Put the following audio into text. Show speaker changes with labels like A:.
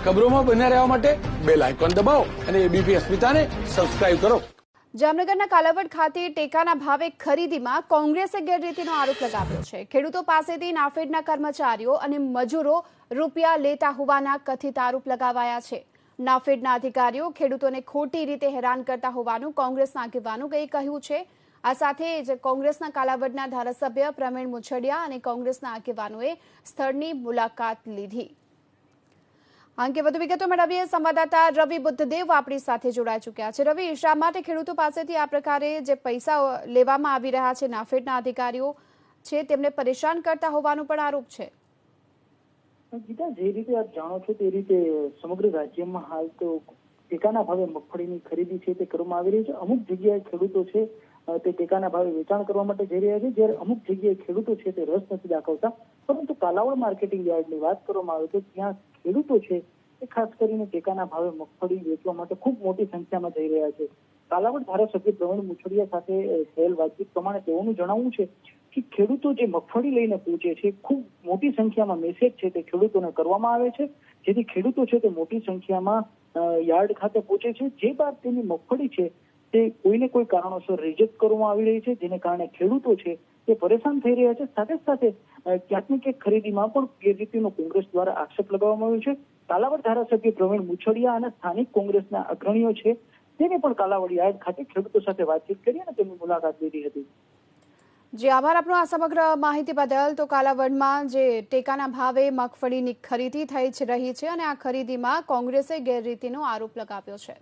A: ખબરોમાં બન્યા રહેવા માટે બેલ આઇકોન દબાવો અને એબીપી અસ્મિતાને સબસ્ક્રાઇબ કરો।
B: જામનગરના કાલાવડ ખાતે ટેકાના ભાવે ખરીદીમાં કોંગ્રેસે ગેરરીતિનો આરોપ લગાવ્યો છે। ખેડૂતો પાસેથી નાફેડના કર્મચારીઓ અને મજૂરો રૂપિયા લેતા હોવાના કથિત આરોપ લગાવાયા છે। નાફેડના અધિકારીઓ ખેડૂતોને ખોટી રીતે હેરાન કરતા હોવાનું કોંગ્રેસના આગેવાનોએ કહ્યું છે। આ સાથે જ કોંગ્રેસના કાલાવડના ધારાસભ્ય પ્રવીણ મુછડિયા અને કોંગ્રેસના આગેવાનોએ સ્થળની મુલાકાત લીધી। અંગે વધુ વિગતો મેળવીએ સંવાદદાતા રવિ બુદ્ધદેવ આપણી સાથે જોડાઈ ચૂક્યા છે। રવિ, શા માટે ખેડૂતો પાસેથી આ પ્રકારે જે પૈસા લેવામાં આવી રહ્યા છે, નાફેડના અધિકારીઓ છે તેમને પરેશાન કરતા હોવાનો પણ આરોપ છે?
C: ગીતા, જે રીતે આપ જાણો છો તે રીતે સમગ્ર રાજ્યમાં હાલ તો ટેકાના ભાવે મગફળીની ખરીદી છે તે કરવામાં આવી રહી છે। અમુક જગ્યાએ ખેડૂતો છે તે ટેકાના ભાવે વેચાણ કરવા માટે જઈ રહ્યા છે, જ્યારે અમુક જગ્યાએ ખેડૂતો છે તે રસ નથી દાખવતા। પરંતુ કાલાવડ માર્કેટિંગ યાર્ડની વાત કરવામાં આવે તો ત્યાં ખેડૂતો છે એ ખાસ કરીને ટેકાના ભાવે મગફળી વેચવા માટે ખૂબ મોટી સંખ્યામાં જઈ રહ્યા છે। કાલાવડ ધારાસભ્ય પ્રવીણ મુછડિયા સાથે થયેલ વાતચીત પ્રમાણે તેઓનું જણાવવું છે કે ખેડૂતો જે મગફળી લઈને પહોંચે છે, ખૂબ મોટી સંખ્યામાં મેસેજ છે તે ખેડૂતોને કરવામાં આવે છે, જેથી ખેડૂતો છે તે મોટી સંખ્યામાં યાર્ડ ખાતે પહોંચે છે। જે બાદ તેની મગફળી છે તે કોઈને કોઈ કારણોસર રિજેક્ટ કરવામાં આવી રહી છે, જેને કારણે ખેડૂતો છે તે પરેશાન થઈ રહ્યા છે। સાથે સાથે ક્યાંક ને ક્યાંક ખરીદીમાં પણ ગેરરીતિનો કોંગ્રેસ દ્વારા આક્ષેપ લગાવવામાં આવ્યો છે। કાલાવડ ધારાસભ્ય પ્રવીણ મુછડિયા અને સ્થાનિક કોંગ્રેસના અગ્રણીઓ છે તેને પણ કાલાવડ યાર્ડ ખાતે ખેડૂતો સાથે વાતચીત કરી અને તેમની મુલાકાત લીધી હતી।
B: જી આભાર આપનો આ સમગ્ર માહિતી બદલ। તો કાલાવડમાં જે ટેકાના ભાવે મગફળીની ખરીદી થઈ રહી છે અને આ ખરીદીમાં કોંગ્રેસે ગેરરીતિનો આરોપ લગાવ્યો છે।